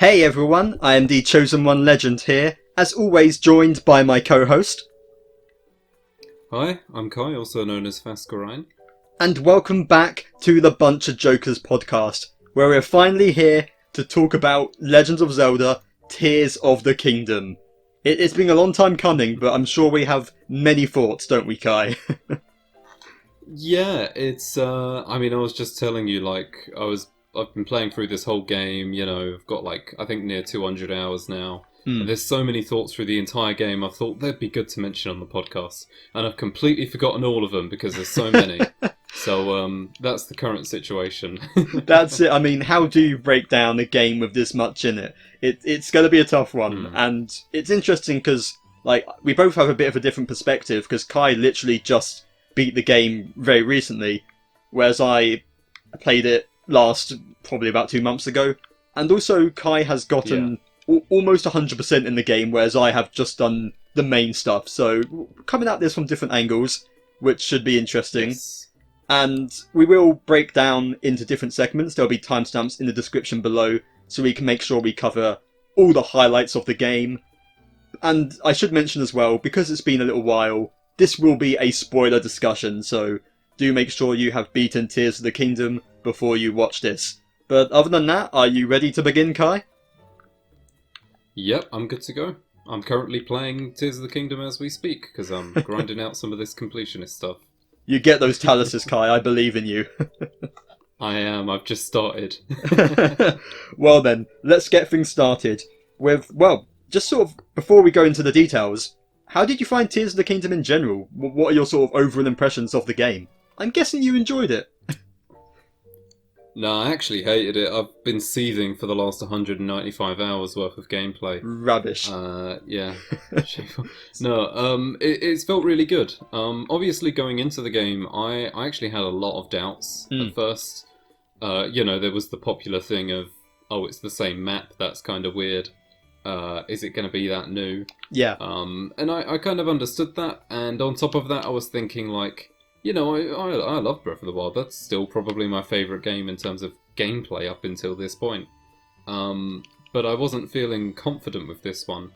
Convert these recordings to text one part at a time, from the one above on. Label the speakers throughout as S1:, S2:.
S1: Hey everyone, I am TheChosenOneLegend here, as always joined by my co-host.
S2: Hi, I'm Kai, also known as Fascurreyn.
S1: And welcome back to the BunchaJokahs podcast, where we're finally here to talk about Legend of Zelda, Tears of the Kingdom. It's been a long time coming, but I'm sure we have many thoughts, don't we, Kai?
S2: Yeah, I was just telling you, I've been playing through this whole game, I've got I think near 200 hours now.
S1: Hmm.
S2: And there's so many thoughts through the entire game, I thought they'd be good to mention on the podcast. And I've completely forgotten all of them because there's so many. So, that's the current situation.
S1: That's it. I mean, how do you break down a game with this much in it? It's going to be a tough one.
S2: Hmm.
S1: And it's interesting because, we both have a bit of a different perspective because Kai literally just beat the game very recently, whereas I played it last probably about 2 months ago. And also, Kai has gotten almost 100% in the game, whereas I have just done the main stuff. So, coming at this from different angles, which should be interesting.
S2: Yes.
S1: And we will break down into different segments. There'll be timestamps in the description below, so we can make sure we cover all the highlights of the game. And I should mention as well, because it's been a little while, this will be a spoiler discussion, so do make sure you have beaten Tears of the Kingdom before you watch this. But other than that, are you ready to begin, Kai?
S2: Yep, I'm good to go. I'm currently playing Tears of the Kingdom as we speak, because I'm grinding out some of this completionist stuff.
S1: You get those taluses, Kai, I believe in you.
S2: I am, I've just started.
S1: Well then, let's get things started with, just sort of, before we go into the details, how did you find Tears of the Kingdom in general? What are your sort of overall impressions of the game? I'm guessing you enjoyed it.
S2: No, I actually hated it. I've been seething for the last 195 hours worth of gameplay.
S1: Rubbish.
S2: Yeah. It's felt really good. Obviously going into the game, I actually had a lot of doubts at first. There was the popular thing of, oh, it's the same map, that's kind of weird. Is it going to be that new?
S1: Yeah.
S2: And I kind of understood that, and on top of that I was thinking I love Breath of the Wild. That's still probably my favourite game in terms of gameplay up until this point. But I wasn't feeling confident with this one.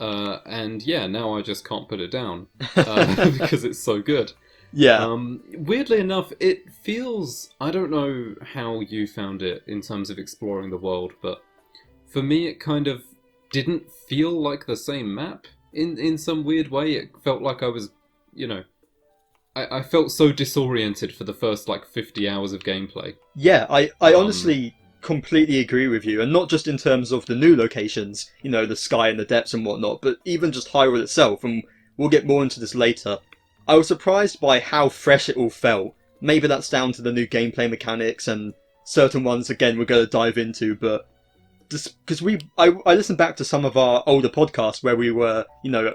S2: And yeah, now I just can't put it down because it's so good.
S1: Yeah.
S2: Weirdly enough, it feels... I don't know how you found it in terms of exploring the world, but for me it kind of didn't feel like the same map in some weird way. It felt like I was, I felt so disoriented for the first 50 hours of gameplay.
S1: Yeah, I honestly completely agree with you, and not just in terms of the new locations, the sky and the depths and whatnot, but even just Hyrule itself, and we'll get more into this later. I was surprised by how fresh it all felt. Maybe that's down to the new gameplay mechanics and certain ones, again, we're going to dive into, but just because I listened back to some of our older podcasts where we were,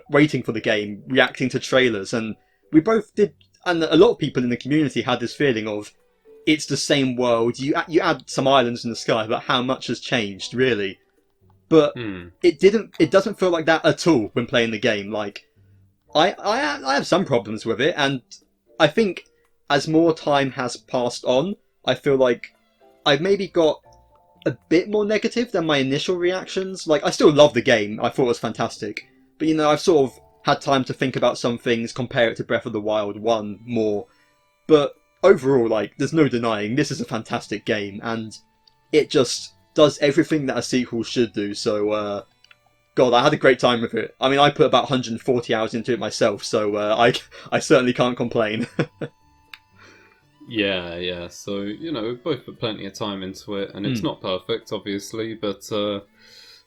S1: waiting for the game, reacting to trailers, and we both did. And a lot of people in the community had this feeling of, it's the same world, you add some islands in the sky, but how much has changed, really? But it doesn't feel like that at all when playing the game. I have some problems with it, and I think as more time has passed on, I feel like I've maybe got a bit more negative than my initial reactions. I still love the game, I thought it was fantastic, but I've sort of had time to think about some things, compare it to Breath of the Wild 1 more. But overall, there's no denying, this is a fantastic game, and it just does everything that a sequel should do, so, God, I had a great time with it. I mean, I put about 140 hours into it myself, so I certainly can't complain.
S2: Yeah, so, we've both put plenty of time into it, and it's not perfect, obviously, but,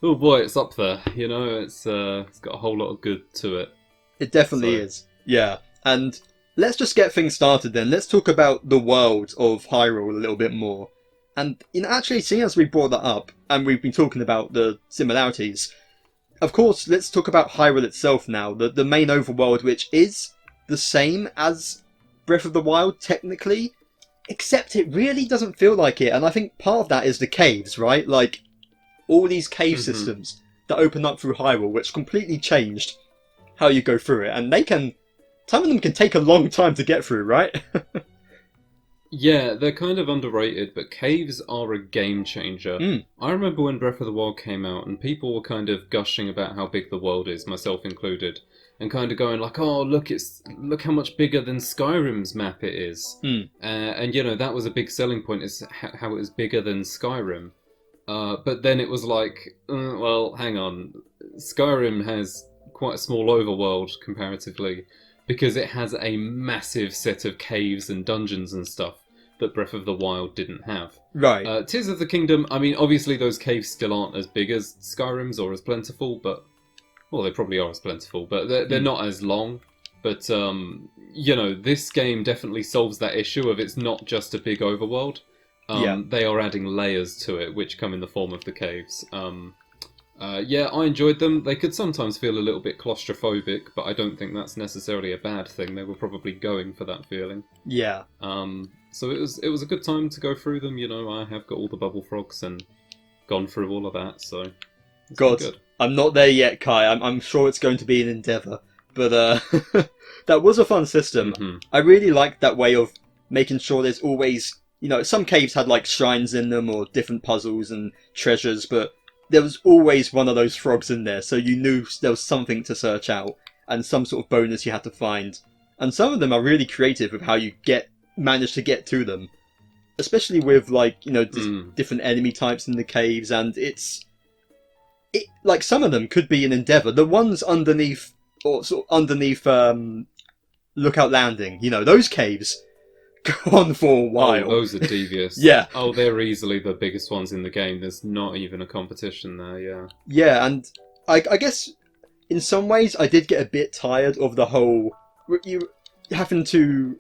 S2: oh boy, it's up there, it's got a whole lot of good to it.
S1: It definitely is, yeah. And let's just get things started then. Let's talk about the world of Hyrule a little bit more. And, actually, seeing as we brought that up, and we've been talking about the similarities, of course, let's talk about Hyrule itself now, the main overworld, which is the same as Breath of the Wild, technically, except it really doesn't feel like it, and I think part of that is the caves, right? All these cave systems that open up through Hyrule, which completely changed how you go through it, and some of them can take a long time to get through, right?
S2: Yeah, they're kind of underrated, but caves are a game changer.
S1: Mm,
S2: I remember when Breath of the Wild came out, and people were kind of gushing about how big the world is, myself included, and kind of going like, "Oh, look how much bigger than Skyrim's map it is,"
S1: mm.
S2: and that was a big selling point is how it was bigger than Skyrim. But then it was like, well, hang on, Skyrim has quite a small overworld comparatively because it has a massive set of caves and dungeons and stuff that Breath of the Wild didn't have.
S1: Right.
S2: Tears of the Kingdom, I mean, obviously those caves still aren't as big as Skyrim's or as plentiful, but... Well, they probably are as plentiful, but they're not as long. But, this game definitely solves that issue of it's not just a big overworld.
S1: Yeah.
S2: They are adding layers to it, which come in the form of the caves. Yeah, I enjoyed them. They could sometimes feel a little bit claustrophobic, but I don't think that's necessarily a bad thing. They were probably going for that feeling.
S1: Yeah.
S2: So it was a good time to go through them. I have got all the bubble frogs and gone through all of that. So it's been
S1: God,
S2: good.
S1: I'm not there yet, Kai. I'm sure it's going to be an endeavour, but that was a fun system.
S2: Mm-hmm.
S1: I really liked that way of making sure there's always, some caves had like shrines in them or different puzzles and treasures, but there was always one of those frogs in there, so you knew there was something to search out and some sort of bonus you had to find. And some of them are really creative with how you manage to get to them, especially with different enemy types in the caves, and like some of them could be an endeavour. The ones underneath Lookout Landing, those caves go on for a while.
S2: Oh, those are devious.
S1: Yeah.
S2: Oh, they're easily the biggest ones in the game. There's not even a competition there, yeah.
S1: Yeah, and I guess in some ways I did get a bit tired of the whole... You having to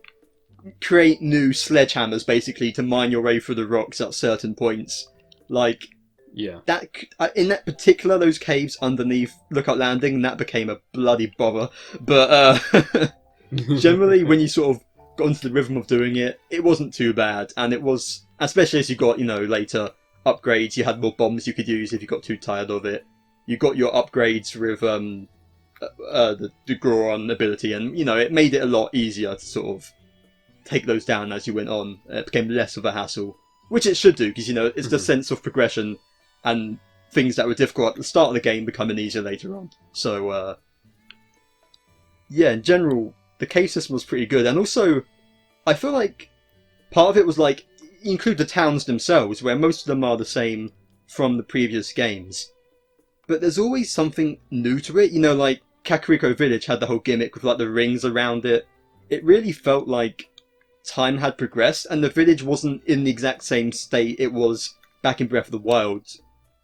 S1: create new sledgehammers, basically, to mine your way through the rocks at certain points. Like...
S2: Yeah.
S1: That in that particular, those caves underneath Lookout Landing, that became a bloody bother. But generally, when you sort of got into the rhythm of doing it, it wasn't too bad. And it was, especially as you got, later upgrades, you had more bombs you could use if you got too tired of it. You got your upgrades with the Goron ability, and, it made it a lot easier to sort of take those down as you went on. It became less of a hassle, which it should do, because, it's the sense of progression and things that were difficult at the start of the game becoming easier later on. So, yeah, in general, the cave system was pretty good. And also, I feel like part of it was like, you include the towns themselves, where most of them are the same from the previous games. But there's always something new to it. Like Kakariko Village had the whole gimmick with like the rings around it. It really felt like time had progressed, and the village wasn't in the exact same state it was back in Breath of the Wild.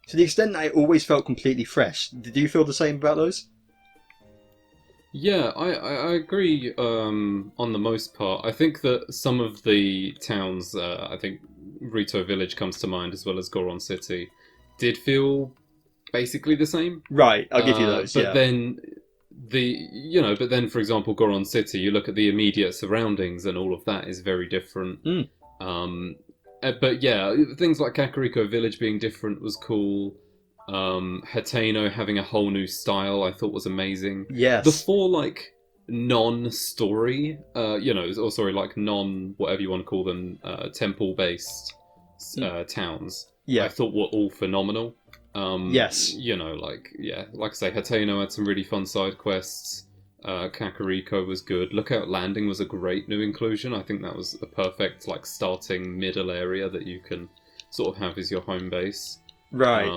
S1: To the extent that it always felt completely fresh. Did you feel the same about those?
S2: Yeah, I agree on the most part. I think that some of the towns, I think Rito Village comes to mind, as well as Goron City, did feel basically the same.
S1: Right, I'll give you those,
S2: but
S1: yeah.
S2: then for example, Goron City, you look at the immediate surroundings and all of that is very different.
S1: Mm.
S2: But yeah, things like Kakariko Village being different was cool. Hateno having a whole new style I thought was amazing.
S1: Yes.
S2: The four non-story, like whatever you want to call them, temple-based towns.
S1: Yeah.
S2: I thought were all phenomenal.
S1: Yes.
S2: Like I say, Hateno had some really fun side quests. Kakariko was good. Lookout Landing was a great new inclusion. I think that was a perfect starting middle area that you can sort of have as your home base.
S1: Right.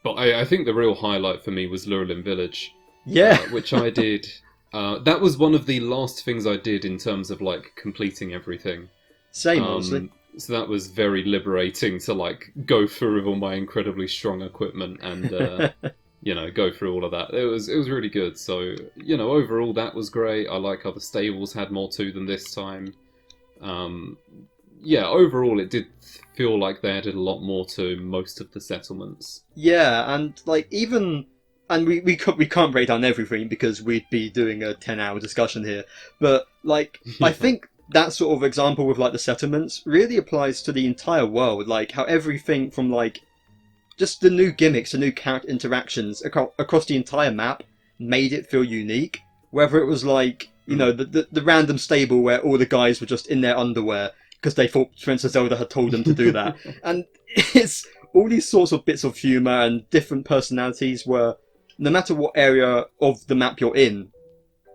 S2: But I think the real highlight for me was Lurelin Village.
S1: Yeah.
S2: Which I did. That was one of the last things I did in terms of completing everything.
S1: Same, honestly.
S2: So that was very liberating to go through with all my incredibly strong equipment and go through all of that. It was really good. So overall that was great. I like how the stables had more to them this time. Overall it did feel like they added a lot more to most of the settlements.
S1: Yeah, and we can't break down everything because we'd be doing a 10-hour discussion here. But I think that sort of example with the settlements really applies to the entire world. How everything from just the new gimmicks, the new character interactions across the entire map made it feel unique. Whether it was the random stable where all the guys were just in their underwear because they thought Princess Zelda had told them to do that. And it's all these sorts of bits of humour and different personalities where no matter what area of the map you're in,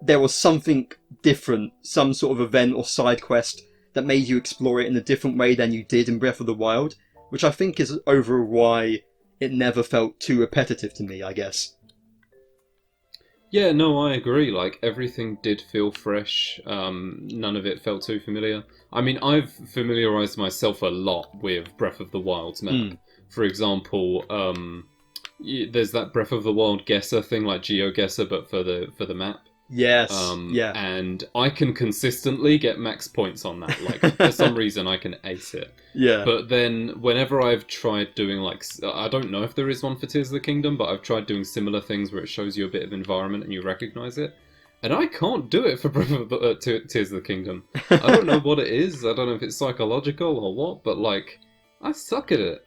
S1: there was something different, some sort of event or side quest that made you explore it in a different way than you did in Breath of the Wild, which I think is overall why it never felt too repetitive to me, I guess.
S2: Yeah, no, I agree. Like, everything did feel fresh. None of it felt too familiar. I mean, I've familiarised myself a lot with Breath of the Wild's map. For example, there's that Breath of the Wild guesser thing, like GeoGuessr, but for the map.
S1: Yes, yeah.
S2: And I can consistently get max points on that. Like, for some reason, I can ace it.
S1: Yeah.
S2: But then, whenever I've tried doing, like, I don't know if there is one for Tears of the Kingdom, but I've tried doing similar things where it shows you a bit of environment and you recognise it. And I can't do it for Breath of the, Tears of the Kingdom. I don't know what it is. I don't know if it's psychological or what, but, like, I suck at it.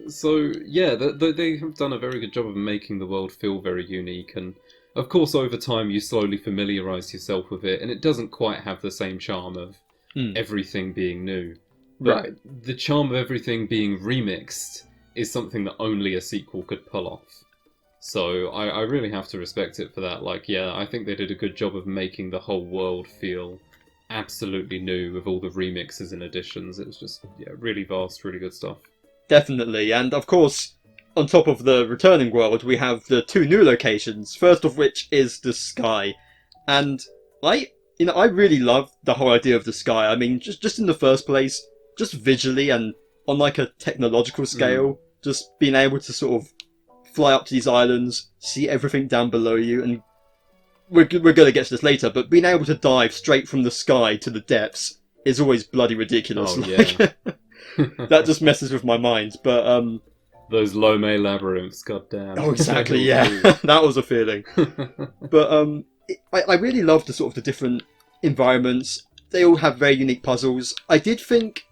S2: So, yeah, they have done a very good job of making the world feel very unique, and of course, over time, you slowly familiarise yourself with it, and it doesn't quite have the same charm of everything being new. But
S1: Right.
S2: the charm of everything being remixed is something that only a sequel could pull off. So I really have to respect it for that. Like, yeah, I think they did a good job of making the whole world feel absolutely new with all the remixes and additions. It was just, yeah, really vast, really good stuff.
S1: Definitely, and of course, on top of the returning world, we have the two new locations, first of which is the sky. And I really love the whole idea of the sky. I mean, just in the first place, just visually and on like a technological scale, just being able to sort of fly up to these islands, see everything down below you, and we're going to get to this later, but being able to dive straight from the sky to the depths is always bloody ridiculous.
S2: Oh, yeah.
S1: That just messes with my mind, but
S2: those Lome labyrinths, goddamn.
S1: oh, exactly, yeah. That was a feeling. But I really love the sort of the different environments. They all have very unique puzzles. I did think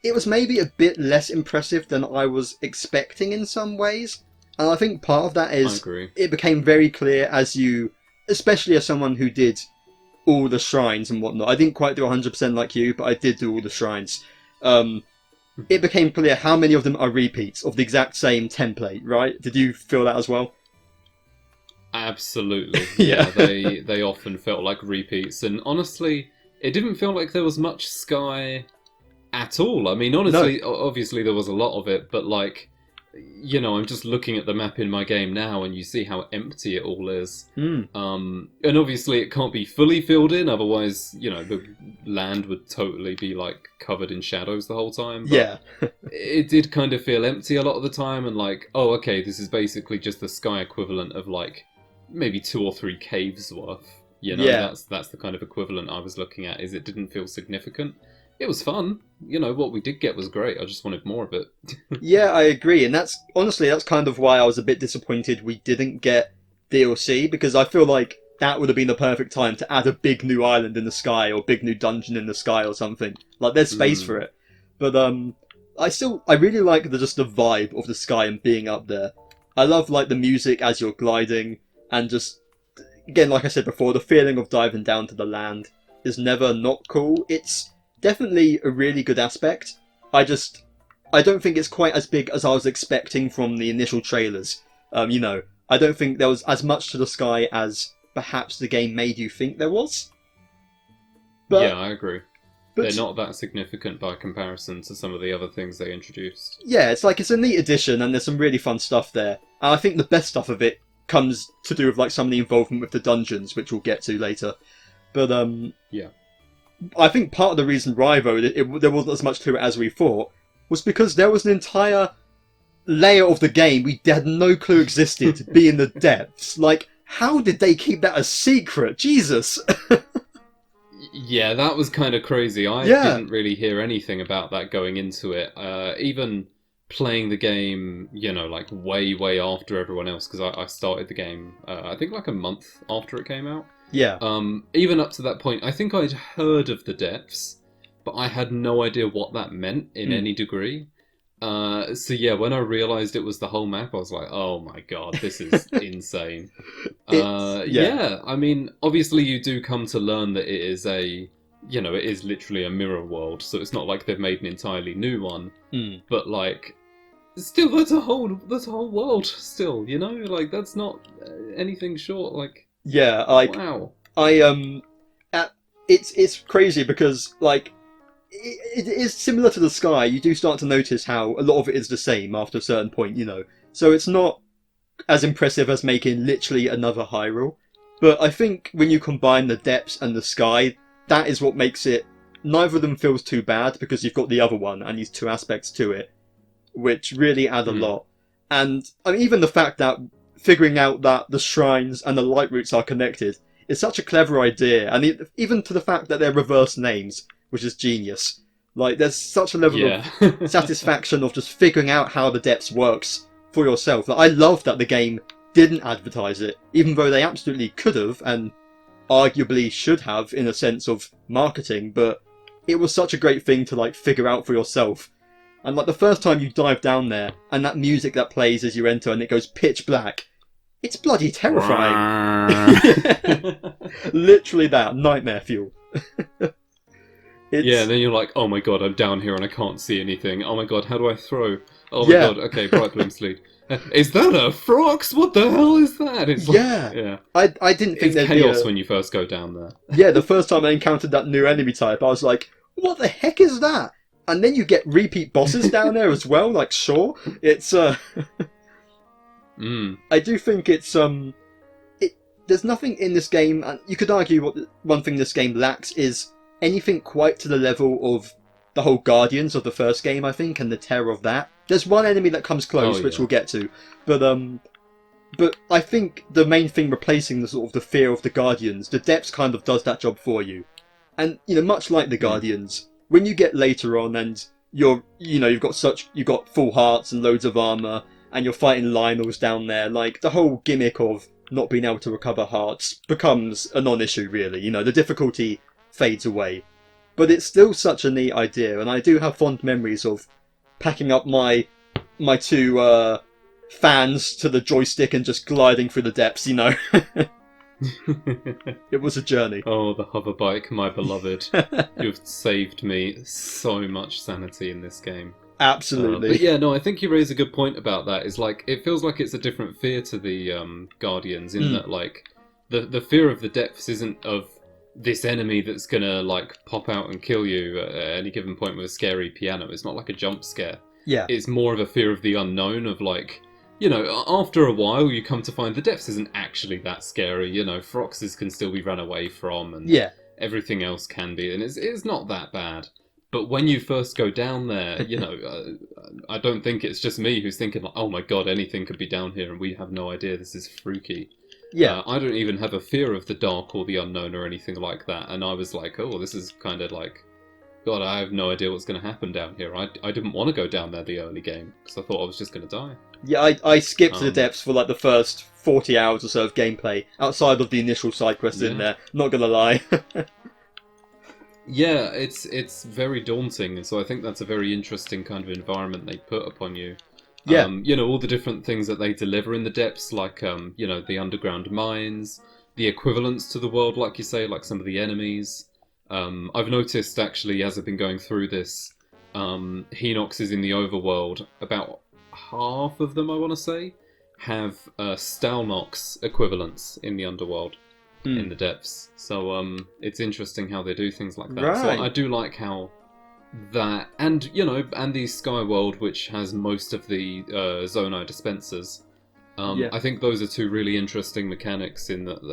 S1: it was maybe a bit less impressive than I was expecting in some ways. And I think part of that is it became very clear as you, especially as someone who did all the shrines and whatnot. I didn't quite do 100% like you, but I did do all the shrines. It became clear how many of them are repeats of the exact same template, right? Did you feel that as well?
S2: Absolutely.
S1: Yeah.
S2: They often felt like repeats, and honestly, it didn't feel like there was much sky at all. I mean, honestly, obviously there was a lot of it, but like, you know, I'm just looking at the map in my game now, and you see how empty it all is. And obviously it can't be fully filled in, otherwise, you know, the land would totally be like covered in shadows the whole time. But
S1: Yeah.
S2: it did kind of feel empty a lot of the time, and like, oh, okay, this is basically just the sky equivalent of like maybe 2 or 3 caves worth. You know,
S1: Yeah.
S2: that's the kind of equivalent I was looking at. Is it didn't feel significant. It was fun. You know, what we did get was great. I just wanted more of it.
S1: Yeah, I agree. And that's kind of why I was a bit disappointed we didn't get DLC, because I feel like that would have been the perfect time to add a big new island in the sky or big new dungeon in the sky or something. Like, there's space for it. But I really like the vibe of the sky and being up there. I love like the music as you're gliding, and just, again, like I said before, the feeling of diving down to the land is never not cool. It's definitely a really good aspect. I don't think it's quite as big as I was expecting from the initial trailers. You know, I don't think there was as much to the sky as perhaps the game made you think there was. But,
S2: yeah, I agree. They're not that significant by comparison to some of the other things they introduced.
S1: Yeah, it's a neat addition, and there's some really fun stuff there. And I think the best stuff of it comes to do with like some of the involvement with the dungeons, which we'll get to later. But
S2: yeah,
S1: I think part of the reason why though there wasn't as much to it as we thought was because there was an entire layer of the game we had no clue existed to be in the depths. Like, how did they keep that a secret? Jesus.
S2: Yeah, that was kind of crazy. I didn't really hear anything about that going into it. Even playing the game, you know, like way after everyone else, because I started the game, I think like a month after it came out.
S1: Yeah.
S2: Even up to that point, I think I'd heard of the depths, but I had no idea what that meant in any degree. So yeah, when I realised it was the whole map, I was like, oh my god, this is insane. Yeah, I mean, obviously you do come to learn that it is a you know, it is literally a mirror world, so it's not like they've made an entirely new one.
S1: Mm.
S2: But like, still, that's a whole world. Still, you know, like that's not anything short. Like,
S1: Yeah, like
S2: wow.
S1: I it's crazy because like it is similar to the Sky. You do start to notice how a lot of it is the same after a certain point, you know. So it's not as impressive as making literally another Hyrule. But I think when you combine the depths and the Sky, that is what makes it. Neither of them feels too bad because you've got the other one and these two aspects to it, which really add a lot. And I mean, even the fact that figuring out that the shrines and the light routes are connected is such a clever idea, and even to the fact that they're reverse names, which is genius. Like, there's such a level
S2: Yeah.
S1: of satisfaction of just figuring out how the depths works for yourself. Like, I love that the game didn't advertise it, even though they absolutely could have, and arguably should have in a sense of marketing, but it was such a great thing to like figure out for yourself. And like the first time you dive down there and that music that plays as you enter and it goes pitch black, it's bloody terrifying. Literally that, nightmare fuel.
S2: Yeah, and then you're like, oh my god, I'm down here and I can't see anything. Oh my god, how do I throw? Oh my
S1: Yeah.
S2: god, okay, Bright Bloom Sleep. Is that a Frox? What the hell is that? It's like,
S1: Yeah. I didn't think
S2: it's
S1: there'd
S2: chaos
S1: be
S2: when you first go down there.
S1: Yeah, the first time I encountered that new enemy type, I was like, what the heck is that? And then you get repeat bosses down there as well, like, sure. It's, I do think it's, there's nothing in this game, and you could argue what one thing this game lacks is anything quite to the level of the whole Guardians of the first game, I think, and the terror of that. There's one enemy that comes close, which we'll get to, but I think the main thing replacing the sort of the fear of the Guardians, the depths kind of does that job for you. And, you know, much like the Guardians, when you get later on and you've got full hearts and loads of armor, and you're fighting Lionels down there, like, the whole gimmick of not being able to recover hearts becomes a non-issue, really. You know, the difficulty fades away. But it's still such a neat idea, and I do have fond memories of packing up my two fans to the joystick and just gliding through the depths, you know. It was a journey.
S2: Oh, the hover bike, my beloved. You've saved me so much sanity in this game.
S1: Absolutely.
S2: But yeah, no, I think you raise a good point about that. Is like, it feels like it's a different fear to the Guardians in that, like, the fear of the depths isn't of this enemy that's gonna, like, pop out and kill you at any given point with a scary piano. It's not like a jump scare.
S1: Yeah.
S2: It's more of a fear of the unknown, of like, you know, after a while you come to find the depths isn't actually that scary. You know, Froxes can still be run away from, and everything else can be, and it's not that bad. But when you first go down there, you know, I don't think it's just me who's thinking, like, oh my god, anything could be down here and we have no idea, this is freaky.
S1: Yeah.
S2: I don't even have a fear of the dark or the unknown or anything like that, and I was like, oh, this is kind of like, god, I have no idea what's going to happen down here. I didn't want to go down there the early game, because I thought I was just going to die.
S1: Yeah, I skipped the depths for like the first 40 hours or so of gameplay, outside of the initial side quests in there, not gonna lie.
S2: Yeah, it's very daunting, and so I think that's a very interesting kind of environment they put upon you.
S1: Yeah.
S2: You know, all the different things that they deliver in the depths, like, you know, the underground mines, the equivalents to the world, like you say, like some of the enemies. I've noticed, actually, as I've been going through this, Hinoxes in the overworld, about half of them, I want to say, have Stalnox equivalents in the underworld. In the depths, so it's interesting how they do things like that.
S1: Right.
S2: So I do like how that, and you know, and the Sky World, which has most of the Zonai dispensers. I think those are two really interesting mechanics in that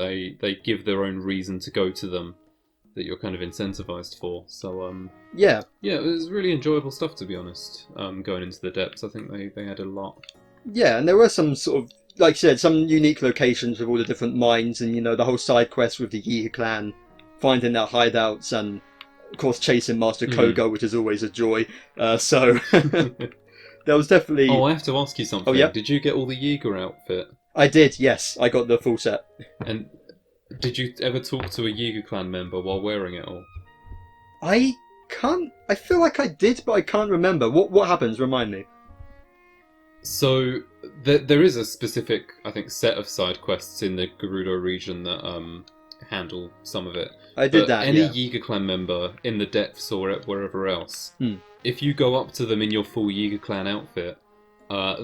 S2: they give their own reason to go to them, that you're kind of incentivized for. So yeah, it was really enjoyable stuff, to be honest. Going into the depths, I think they had a lot.
S1: Yeah, and there were some sort of, like you said, some unique locations with all the different mines, and you know, the whole side quest with the Yiga clan, finding their hideouts, and of course chasing Master Koga, which is always a joy. So there was definitely.
S2: Oh, I have to ask you something.
S1: Oh, yeah?
S2: Did you get all the Yiga outfit?
S1: I did. Yes, I got the full set.
S2: And did you ever talk to a Yiga clan member while wearing it all?
S1: I feel like I did, but I can't remember. What happens? Remind me.
S2: So there is a specific, I think, set of side quests in the Gerudo region that handle some of it.
S1: I did
S2: But
S1: that,
S2: any
S1: yeah.
S2: Yiga clan member in the depths or wherever else,
S1: Hmm.
S2: if you go up to them in your full Yiga clan outfit,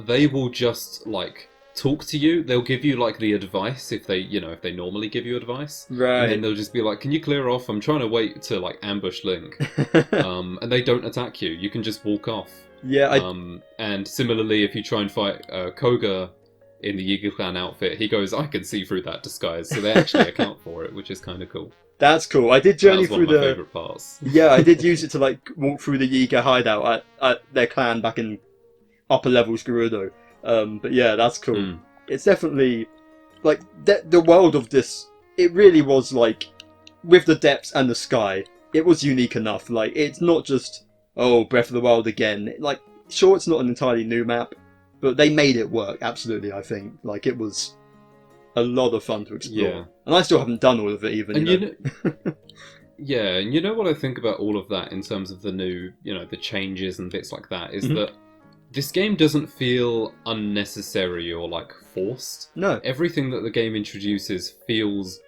S2: they will just like talk to you. They'll give you like the advice if they normally give you advice, and then
S1: Right.
S2: they'll just be like, "Can you clear off? I'm trying to wait to like ambush Link." And they don't attack you. You can just walk off.
S1: Yeah,
S2: And similarly, if you try and fight Koga in the Yiga clan outfit, he goes, "I can see through that disguise," so they actually account for it, which is kind of cool.
S1: that's cool. I did
S2: That
S1: journey
S2: was one
S1: through
S2: of my
S1: the.
S2: favourite parts.
S1: Yeah, I did use it to like walk through the Yiga hideout at their clan back in upper levels Gerudo. But yeah, that's cool.
S2: Mm.
S1: It's definitely like the world of this. It really was like with the depths and the sky. It was unique enough. Like it's not just Breath of the Wild again. Like sure, it's not an entirely new map, but they made it work. Absolutely, I think. Like it was a lot of fun to explore.
S2: Yeah.
S1: And I still haven't done all of it even.
S2: And
S1: you know?
S2: yeah, and you know what I think about all of that in terms of the new, the changes and bits like that, is that this game doesn't feel unnecessary or like forced.
S1: No.
S2: Everything that the game introduces feels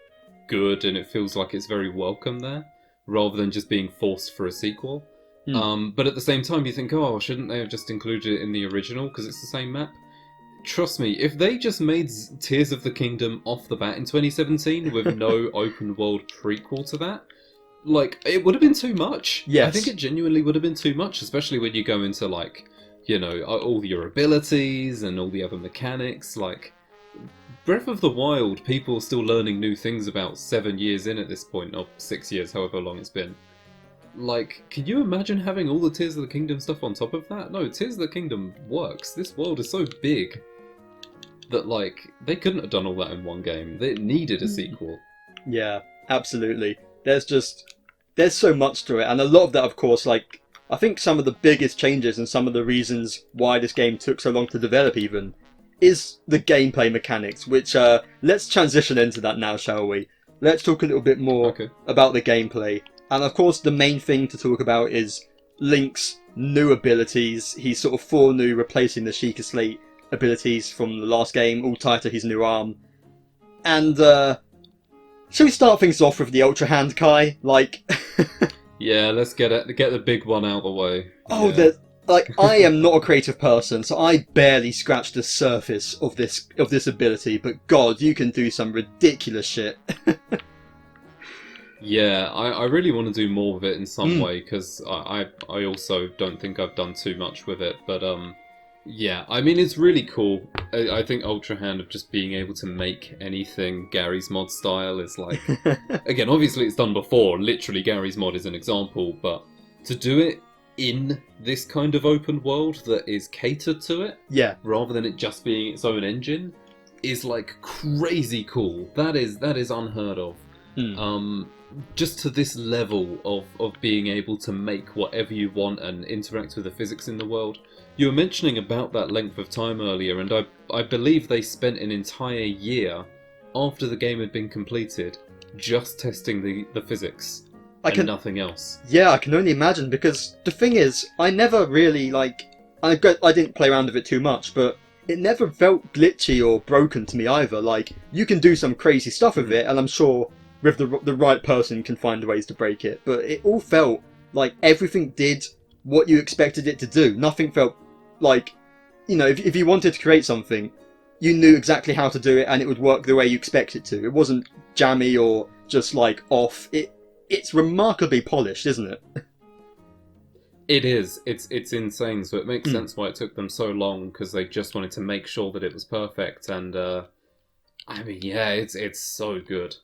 S2: good, and it feels like it's very welcome there, rather than just being forced for a sequel. But at the same time, you think, oh, shouldn't they have just included it in the original because it's the same map? Trust me, if they just made Tears of the Kingdom off the bat in 2017 with no open world prequel to that, like, it would have been too much.
S1: Yes.
S2: I think it genuinely would have been too much, especially when you go into, like, all your abilities and all the other mechanics. Like, Breath of the Wild, people are still learning new things about 7 years in at this point, or 6 years, however long it's been. Like, can you imagine having all the Tears of the Kingdom stuff on top of that? No, Tears of the Kingdom works. This world is so big that, like, they couldn't have done all that in one game. They needed a sequel.
S1: Yeah, absolutely. There's so much to it, and a lot of that, of course, like, I think some of the biggest changes and some of the reasons why this game took so long to develop even, is the gameplay mechanics, which, let's transition into that now, shall we? Let's talk a little bit more about the gameplay. And of course, the main thing to talk about is Link's new abilities. He's sort of 4 new, replacing the Sheikah Slate abilities from the last game, all tied to his new arm. And, shall we start things off with the Ultra Hand, Kai? Like...
S2: Yeah, let's get the big one out of the way.
S1: Oh,
S2: yeah.
S1: I am not a creative person, so I barely scratched the surface of this ability, but God, you can do some ridiculous shit.
S2: Yeah, I really want to do more with it in some way, because I also don't think I've done too much with it, but yeah, I mean, it's really cool. I think Ultra Hand of just being able to make anything Gary's Mod style is like... Again, obviously it's done before, literally Gary's Mod is an example, but to do it in this kind of open world that is catered to it,
S1: yeah,
S2: rather than it just being its own engine, is like crazy cool. That is unheard of. Just to this level of being able to make whatever you want and interact with the physics in the world. You were mentioning about that length of time earlier, and I believe they spent an entire year after the game had been completed just testing the physics and nothing else.
S1: Yeah, I can only imagine, because the thing is, I never really, like... I didn't play around with it too much, but it never felt glitchy or broken to me either. Like, you can do some crazy stuff with it, and I'm sure with the right person can find ways to break it, but it all felt like everything did what you expected it to do. Nothing felt like, if you wanted to create something, you knew exactly how to do it and it would work the way you expect it to. It wasn't jammy or just like off. It's remarkably polished, isn't it?
S2: It is. It's insane, so it makes sense why it took them so long, because they just wanted to make sure that it was perfect, and I mean, yeah, it's so good.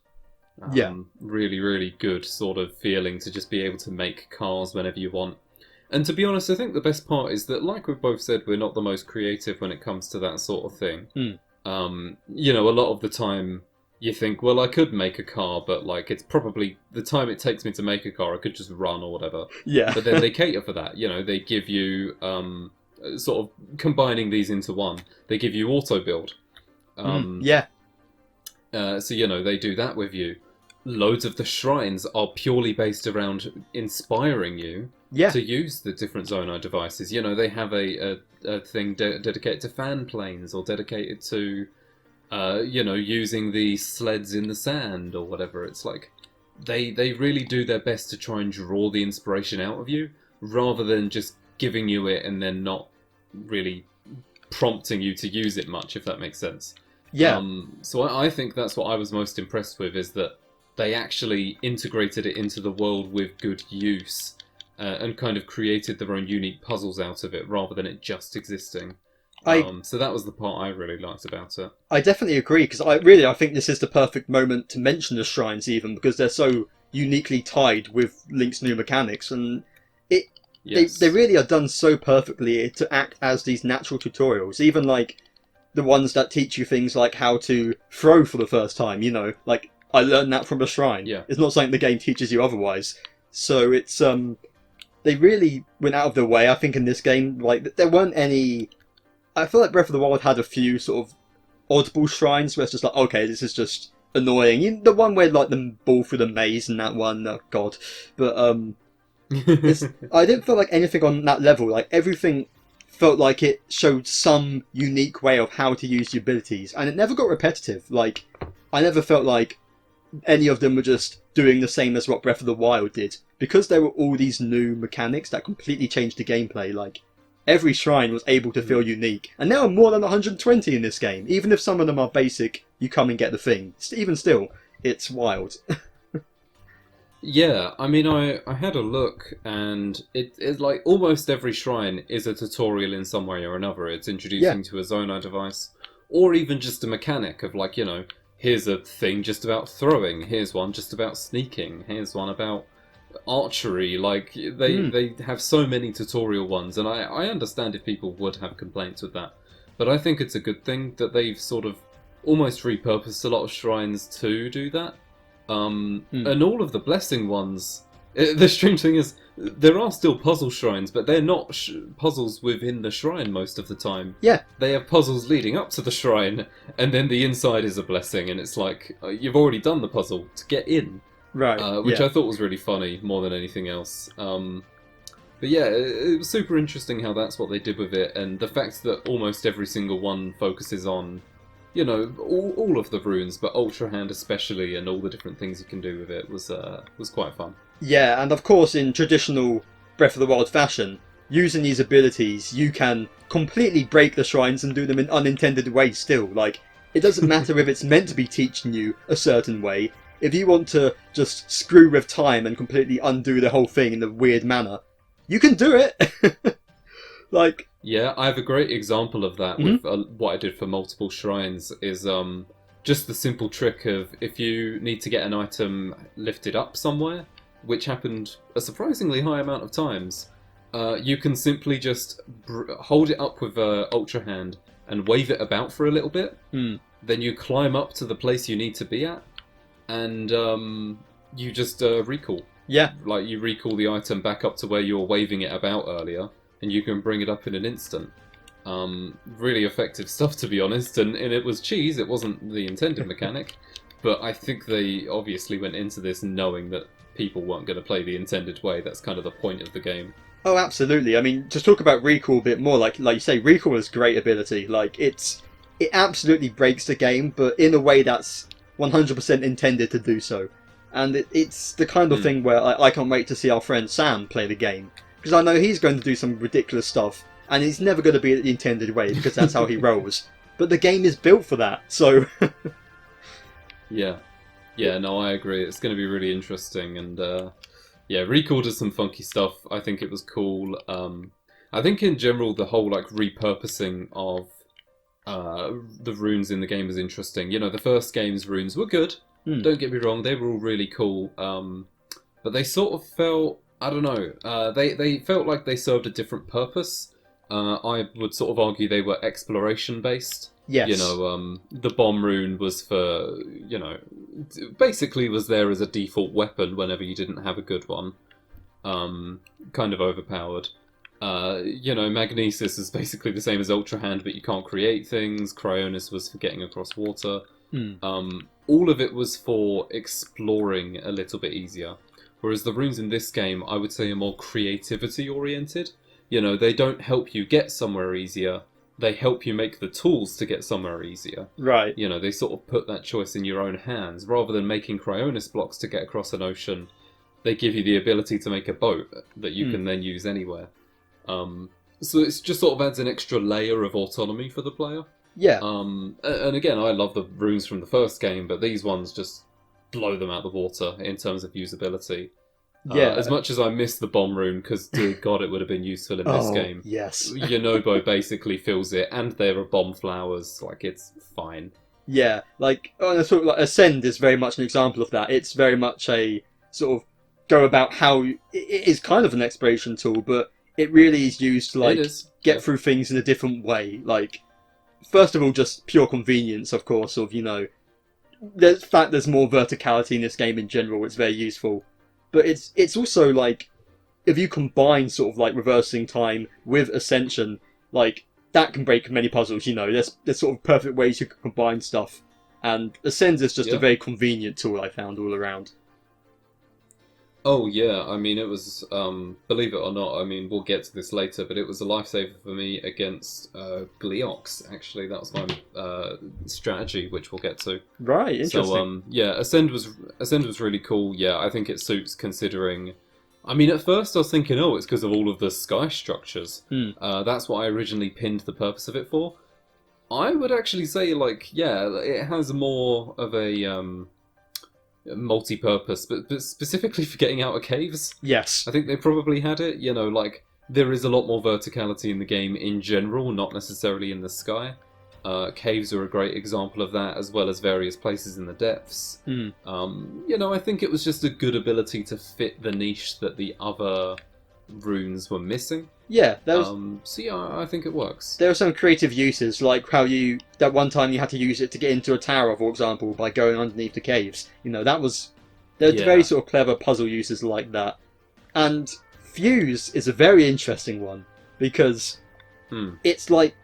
S2: Really, really good sort of feeling to just be able to make cars whenever you want. And to be honest, I think the best part is that, like we've both said, we're not the most creative when it comes to that sort of thing. A lot of the time you think, well, I could make a car, but like it's probably the time it takes me to make a car, I could just run or whatever.
S1: Yeah.
S2: But then they cater for that. They give you sort of combining these into one. They give you auto build.
S1: Yeah.
S2: So they do that with you. Loads of the shrines are purely based around inspiring you to use the different Zonai devices. They have a thing dedicated to fan planes, or dedicated to using the sleds in the sand or whatever. It's like they really do their best to try and draw the inspiration out of you, rather than just giving you it and then not really prompting you to use it much, if that makes sense.
S1: Yeah.
S2: So I think that's what I was most impressed with, is that they actually integrated it into the world with good use, and kind of created their own unique puzzles out of it, rather than it just existing. So that was the part I really liked about it.
S1: I definitely agree, because I think this is the perfect moment to mention the shrines, even because they're so uniquely tied with Link's new mechanics, and
S2: Yes.
S1: they really are done so perfectly to act as these natural tutorials, even like the ones that teach you things like how to throw for the first time. Like I learned that from a shrine.
S2: Yeah.
S1: It's not something the game teaches you otherwise. So it's they really went out of their way. I think in this game, like there weren't any. I feel like Breath of the Wild had a few sort of audible shrines where it's just like, okay, this is just annoying. The one where like the ball through the maze and that one, oh god. But I didn't feel like anything on that level. Like everything felt like it showed some unique way of how to use the abilities, and it never got repetitive. Like I never felt like any of them were just doing the same as what Breath of the Wild did, because there were all these new mechanics that completely changed the gameplay. Like every shrine was able to feel unique, and there are more than 120 in this game. Even if some of them are basic, you come and get the thing. Even still, it's wild.
S2: Yeah, I mean, I had a look, and it's like almost every shrine is a tutorial in some way or another. It's introducing to a Zonai device, or even just a mechanic of like, here's a thing just about throwing, here's one just about sneaking, here's one about archery. Like, they have so many tutorial ones, and I understand if people would have complaints with that. But I think it's a good thing that they've sort of almost repurposed a lot of shrines to do that. And all of the blessing ones, the strange thing is, there are still puzzle shrines, but they're not puzzles within the shrine most of the time.
S1: Yeah.
S2: They have puzzles leading up to the shrine, and then the inside is a blessing, and it's like, you've already done the puzzle to get in.
S1: Right.
S2: Which I thought was really funny, more than anything else. But yeah, it was super interesting how that's what they did with it, and the fact that almost every single one focuses on all of the runes, but Ultra Hand especially, and all the different things you can do with it was quite fun.
S1: Yeah, and of course, in traditional Breath of the Wild fashion, using these abilities, you can completely break the shrines and do them in unintended ways still. Like, it doesn't matter if it's meant to be teaching you a certain way. If you want to just screw with time and completely undo the whole thing in a weird manner, you can do it! Like...
S2: Yeah, I have a great example of that with what I did for multiple shrines, is just the simple trick of, if you need to get an item lifted up somewhere, which happened a surprisingly high amount of times, you can simply just hold it up with Ultra Hand and wave it about for a little bit. Then you climb up to the place you need to be at, and you just recall.
S1: Yeah.
S2: Like, you recall the item back up to where you were waving it about earlier, and you can bring it up in an instant. Really effective stuff, to be honest, and it was cheese, it wasn't the intended mechanic, but I think they obviously went into this knowing that people weren't going to play the intended way. That's kind of the point of the game.
S1: Oh, absolutely. I mean, to talk about Recall a bit more, like you say, Recall is great ability. Like, it absolutely breaks the game, but in a way that's 100% intended to do so. And it's the kind of thing where I can't wait to see our friend Samm play the game, because I know he's going to do some ridiculous stuff, and it's never going to be the intended way, because that's how he rolls. But the game is built for that, so...
S2: Yeah, no, I agree. It's going to be really interesting, and yeah, Recall does some funky stuff. I think it was cool. I think in general, the whole like repurposing of the runes in the game is interesting. The first game's runes were good. Don't get me wrong, they were all really cool. But they sort of felt, I don't know, they felt like they served a different purpose. I would sort of argue they were exploration based.
S1: Yes.
S2: The bomb rune was for, basically was there as a default weapon whenever you didn't have a good one. Kind of overpowered. Magnesis is basically the same as Ultra Hand, but you can't create things. Cryonis was for getting across water. All of it was for exploring a little bit easier. Whereas the runes in this game, I would say, are more creativity oriented. They don't help you get somewhere easier. they help you make the tools to get somewhere easier.
S1: Right.
S2: You know, they sort of put that choice in your own hands. Rather than making cryonis blocks to get across an ocean, they give you the ability to make a boat that you can then use anywhere. So it just sort of adds an extra layer of autonomy for the player.
S1: Yeah.
S2: And again, I love the runes from the first game, but these ones just blow them out the water in terms of usability.
S1: Yeah.
S2: As much as I miss the bomb rune, because dear God, it would have been useful in this game.
S1: Yes.
S2: Yonobo basically fills it, and there are bomb flowers. Like, it's fine.
S1: Yeah, like, sort of like Ascend is very much an example of that. It's very much a sort of go about how it is kind of an exploration tool, but it really is used to like get through things in a different way. Like, first of all, just pure convenience, of course. Of the fact there's more verticality in this game in general. It's very useful, but it's also like if you combine sort of like reversing time with Ascension, like that can break many puzzles. There's sort of perfect ways you can combine stuff, and Ascend is just a very convenient tool I found all around.
S2: Oh yeah, I mean it was, believe it or not, I mean we'll get to this later, but it was a lifesaver for me against Gleox, actually. That was my strategy, which we'll get to.
S1: Right, interesting.
S2: So yeah, Ascend was really cool. Yeah, I think it suits considering... I mean, at first I was thinking, oh, it's because of all of the sky structures. That's what I originally pinned the purpose of it for. I would actually say, like, yeah, it has more of a... multi-purpose, but specifically for getting out of caves.
S1: Yes.
S2: I think they probably had it, like, there is a lot more verticality in the game in general, not necessarily in the sky. Caves are a great example of that, as well as various places in the depths. I think it was just a good ability to fit the niche that the other runes were missing.
S1: Yeah,
S2: so yeah, I think it works.
S1: There are some creative uses, like how that one time you had to use it to get into a tower, for example, by going underneath the caves. There's very sort of clever puzzle uses like that. And Fuse is a very interesting one, because it's like,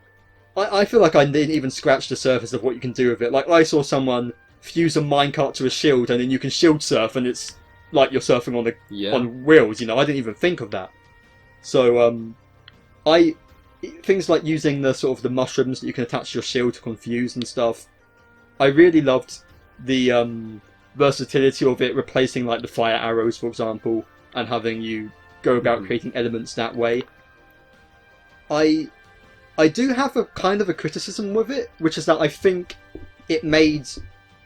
S1: I feel like I didn't even scratch the surface of what you can do with it. Like, I saw someone fuse a minecart to a shield, and then you can shield surf, and it's like you're surfing on wheels, I didn't even think of that. So, things like using the sort of the mushrooms that you can attach to your shield to confuse and stuff. I really loved the versatility of it, replacing like the fire arrows, for example, and having you go about creating elements that way. I do have a kind of a criticism with it, which is that I think it made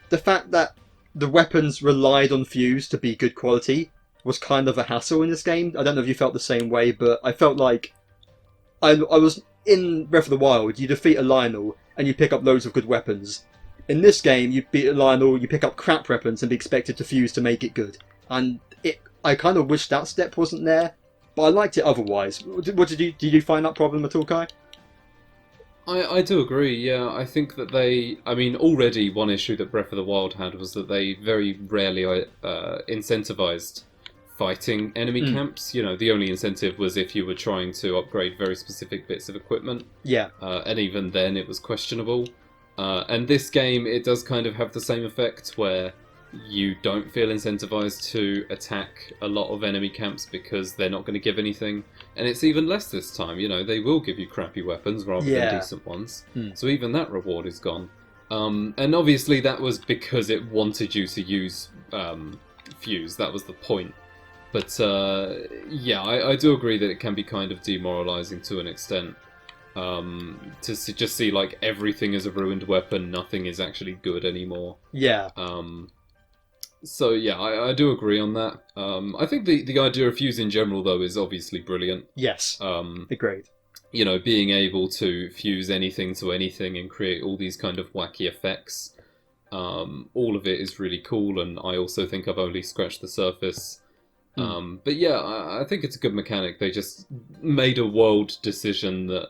S1: the fact that the weapons relied on Fuse to be good quality was kind of a hassle in this game. I don't know if you felt the same way, but I felt like I was in Breath of the Wild, you defeat a Lionel and you pick up loads of good weapons. In this game, you beat a Lionel, you pick up crap weapons and be expected to fuse to make it good. And I kind of wish that step wasn't there, but I liked it otherwise. Did you find that problem at all, Kai?
S2: I do agree, yeah. I think that already one issue that Breath of the Wild had was that they very rarely incentivized fighting enemy camps. The only incentive was if you were trying to upgrade very specific bits of equipment. Yeah. And even then it was questionable. And this game, it does kind of have the same effect where you don't feel incentivized to attack a lot of enemy camps because they're not going to give anything. And it's even less this time, they will give you crappy weapons rather than decent ones. So even that reward is gone. And obviously that was because it wanted you to use Fuse, that was the point. But I do agree that it can be kind of demoralizing to an extent. To just see like everything is a ruined weapon, nothing is actually good anymore. Yeah. So yeah, I do agree on that. I think the idea of Fuse in general though is obviously brilliant.
S1: Yes. Agreed.
S2: Being able to fuse anything to anything and create all these kind of wacky effects. All of it is really cool, and I also think I've only scratched the surface. But yeah, I think it's a good mechanic. They just made a world decision that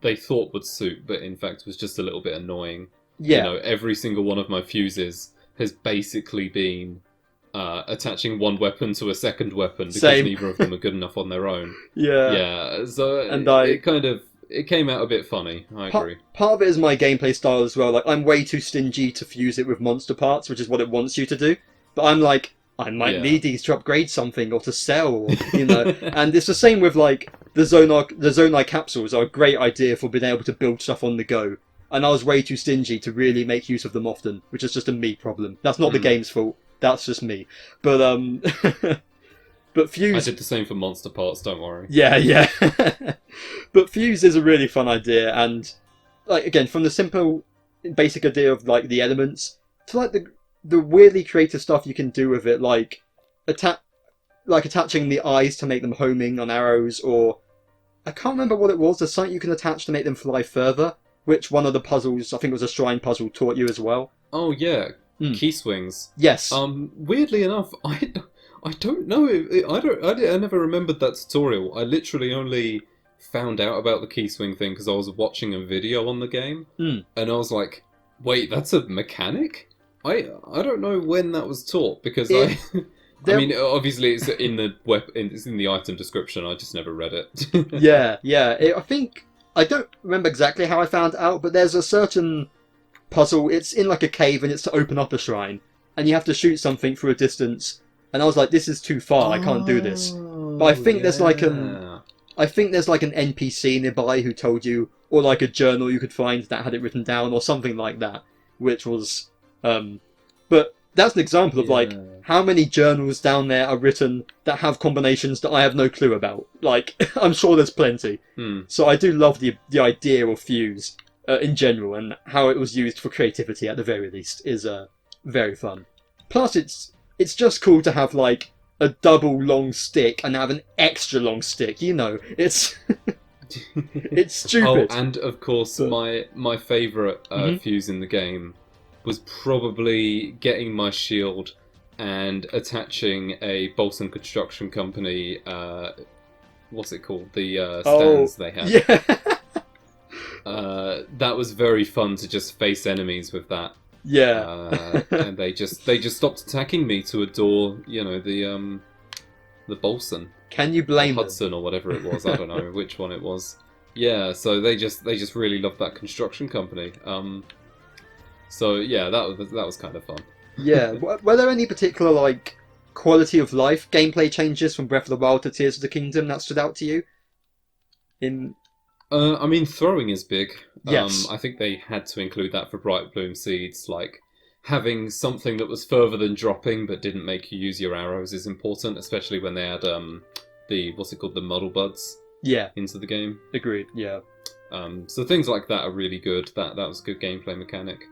S2: they thought would suit, but in fact was just a little bit annoying. Yeah. Every single one of my fuses has basically been attaching one weapon to a second weapon because neither of them are good enough on their own. Yeah. So it came out a bit funny. I agree.
S1: Part of it is my gameplay style as well. Like, I'm way too stingy to fuse it with monster parts, which is what it wants you to do. But I'm like, I might need these to upgrade something or to sell, And it's the same with like the Zonai capsules are a great idea for being able to build stuff on the go. And I was way too stingy to really make use of them often, which is just a me problem. That's not the game's fault. That's just me. But but Fuse.
S2: I did the same for Monster Parts. Don't worry.
S1: Yeah. But Fuse is a really fun idea, and like again, from the simple, basic idea of like the elements to like the weirdly creative stuff you can do with it, like attaching the eyes to make them homing on arrows, or I can't remember what it was. There's something you can attach to make them fly further, which one of the puzzles, I think it was a shrine puzzle, taught you as well.
S2: Oh yeah, key swings.
S1: Yes.
S2: Weirdly enough, I don't know. I never remembered that tutorial. I literally only found out about the key swing thing because I was watching a video on the game, and I was like, "Wait, that's a mechanic?" I don't know when that was taught because I mean, obviously it's in the it's in the item description. I just never read it.
S1: Yeah. I think I don't remember exactly how I found out, but there's a certain puzzle. It's in like a cave, and it's to open up a shrine, and you have to shoot something through a distance. And I was like, "This is too far. I can't do this." But I think there's like an NPC nearby who told you, or like a journal you could find that had it written down, or something like that, which was. But that's an example of like how many journals down there are written that have combinations that I have no clue about. Like I'm sure there's plenty. So I do love the idea of Fuse in general, and how it was used for creativity at the very least is very fun. Plus it's just cool to have like a double long stick and have an extra long stick. You know, it's it's stupid.
S2: Oh, and of course my favourite Fuse in the game was probably getting my shield and attaching a Bolton Construction Company, what's it called? The stands they had.
S1: Yeah.
S2: That was very fun to just face enemies with that.
S1: Yeah.
S2: And they just stopped attacking me to adore, you know, the Bolton.
S1: Can you blame
S2: Hudson or whatever it was? I don't know which one it was. Yeah, so they just really loved that construction company. So yeah, that was kind of fun.
S1: Yeah. Were there any particular like quality of life gameplay changes from Breath of the Wild to Tears of the Kingdom that stood out to you?
S2: I mean, throwing is big.
S1: Yes.
S2: I think they had to include that for Bright Bloom Seeds. Like having something that was further than dropping but didn't make you use your arrows is important, especially when they had the Muddle Buds.
S1: Yeah.
S2: Into the game.
S1: Agreed. Yeah.
S2: So things like that are really good. That was a good gameplay mechanic.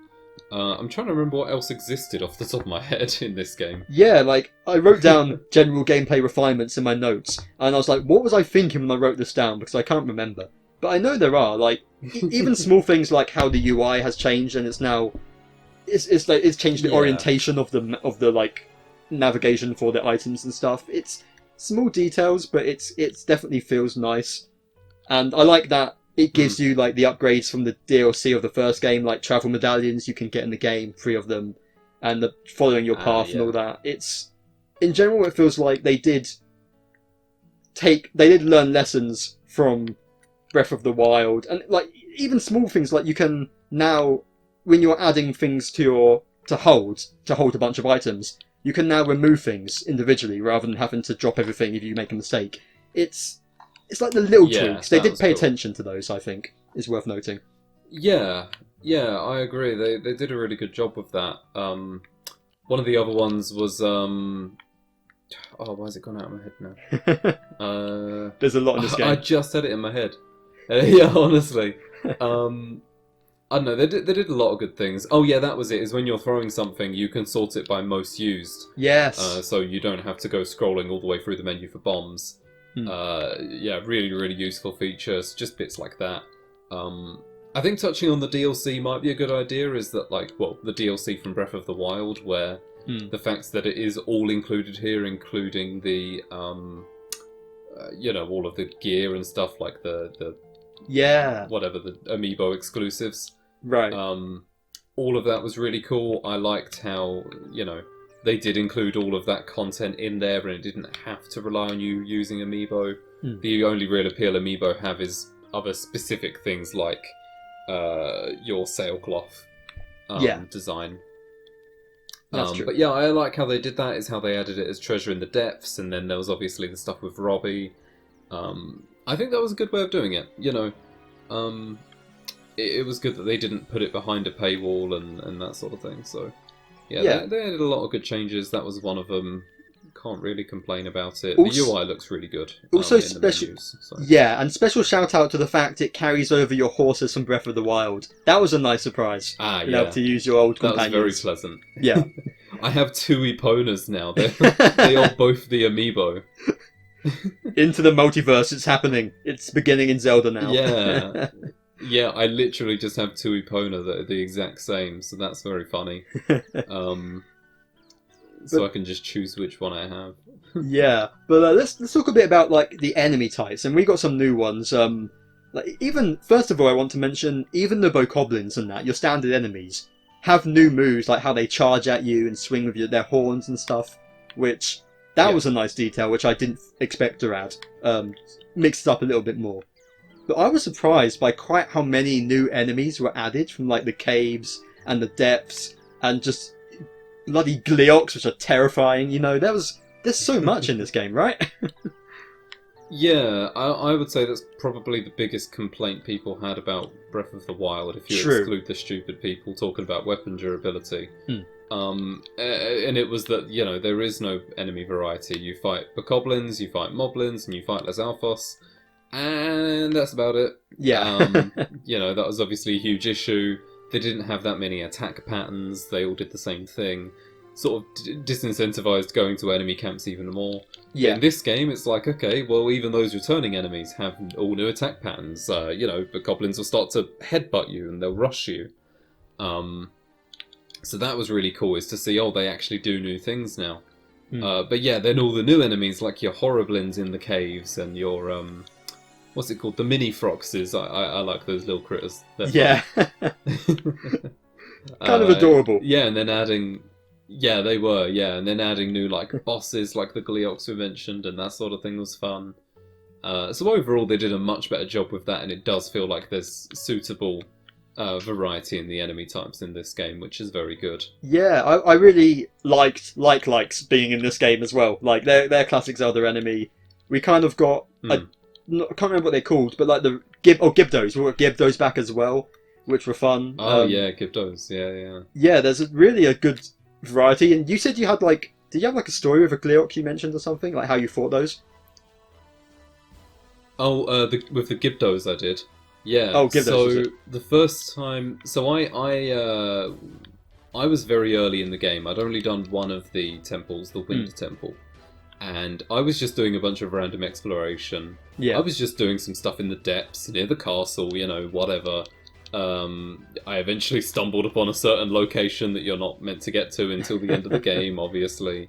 S2: I'm trying to remember what else existed off the top of my head in this game.
S1: Yeah, like, I wrote down general gameplay refinements in my notes, and I was like, what was I thinking when I wrote this down? Because I can't remember. But I know there are, like, even small things like how the UI has changed, and it's now... It's changed the orientation of the like, navigation for the items and stuff. It's small details, but it's definitely feels nice. And I like that it gives you like the upgrades from the DLC of the first game, like travel medallions you can get in the game, 3 of them, and the following your path and all that. It's in general, it feels like they did learn lessons from Breath of the Wild, and like even small things like you can now, when you're adding things to hold a bunch of items, you can now remove things individually rather than having to drop everything if you make a mistake. It's like the little tweaks. They did pay attention to those, I think, is worth noting.
S2: Yeah, I agree. They did a really good job with that. One of the other ones was why has it gone out of my head now?
S1: There's a lot in this game.
S2: I just had it in my head. Yeah, honestly. I don't know. They did a lot of good things. Oh yeah, that was it. Is when you're throwing something, you can sort it by most used.
S1: Yes.
S2: So you don't have to go scrolling all the way through the menu for bombs. Yeah, really, really useful features. Just bits like that. I think touching on the DLC might be a good idea. Is that the DLC from Breath of the Wild, where the fact that it is all included here, including the all of the gear and stuff, like the whatever the amiibo exclusives.
S1: Right.
S2: All of that was really cool. I liked how they did include all of that content in there, and it didn't have to rely on you using amiibo. The only real appeal amiibo have is other specific things like your sailcloth design.
S1: That's true.
S2: But yeah, I like how they did that, is how they added it as Treasure in the Depths, and then there was obviously the stuff with Robbie. I think that was a good way of doing it. Um, it was good that they didn't put it behind a paywall and that sort of thing. So, yeah,
S1: Yeah.
S2: they added a lot of good changes. That was one of them. Can't really complain about it. The
S1: Also,
S2: UI looks really good
S1: also
S2: in the
S1: special.
S2: menus. So.
S1: Yeah, and special shout out to the fact it carries over your horses from Breath of the Wild. That was a nice surprise.
S2: Ah,
S1: Being able
S2: yeah.
S1: to use your old
S2: That was very
S1: companions.
S2: pleasant.
S1: Yeah.
S2: I have two Eponas now. They are both the amiibo.
S1: Into the multiverse, it's happening. It's beginning in Zelda now.
S2: Yeah. Yeah, I literally just have two Epona that are the exact same, so that's very funny. So I can just choose which one I have.
S1: Yeah, but let's talk a bit about like the enemy types, and we got some new ones. Like even first of all, I want to mention even the bokoblins and that your standard enemies have new moves, like how they charge at you and swing with their horns and stuff. Which that
S2: Yeah.
S1: was a nice detail, which I didn't expect to add. Mixed it up a little bit more. But I was surprised by quite how many new enemies were added from like the caves and the depths and just bloody Gleoks, which are terrifying. You know, there's so much in this game, right?
S2: Yeah, I would say that's probably the biggest complaint people had about Breath of the Wild, if you
S1: True.
S2: exclude the stupid people talking about weapon durability.
S1: Hmm.
S2: And it was that, there is no enemy variety. You fight bokoblins, you fight moblins, and you fight Lizalfos, and that's about it.
S1: Yeah.
S2: That was obviously a huge issue. They didn't have that many attack patterns, they all did the same thing. Sort of disincentivized going to enemy camps even more.
S1: Yeah.
S2: In this game, it's like, okay, well, even those returning enemies have all new attack patterns. The goblins will start to headbutt you and they'll rush you. So that was really cool, is to see, they actually do new things now. But yeah, then all the new enemies, like your Horriblins in the caves and your, what's it called? The mini Froxes. I like those little critters.
S1: Yeah. Kind of adorable.
S2: Yeah, and then adding... Yeah, they were, yeah. And then adding new, bosses, like the Gleoks we mentioned, and that sort of thing was fun. So overall, they did a much better job with that, and it does feel like there's suitable variety in the enemy types in this game, which is very good.
S1: Yeah, I really liked being in this game as well. Like, their classic Zelda enemy. We kind of got... I can't remember what they're called, but like the... Gibdos. We got Gibdos back as well, which were fun.
S2: Oh, yeah, Gibdos, yeah.
S1: Yeah, there's really a good variety. And you said you had did you have a story with a Gleok you mentioned or something? Like how you fought those?
S2: Oh, with the Gibdos I did. Yeah.
S1: Oh, Gibdos.
S2: So the first time, I was very early in the game. I'd only done one of the temples, the Wind Temple, and I was just doing a bunch of random exploration.
S1: Yeah.
S2: I was just doing some stuff in the depths near the castle, whatever. I eventually stumbled upon a certain location that you're not meant to get to until the end of the game, obviously.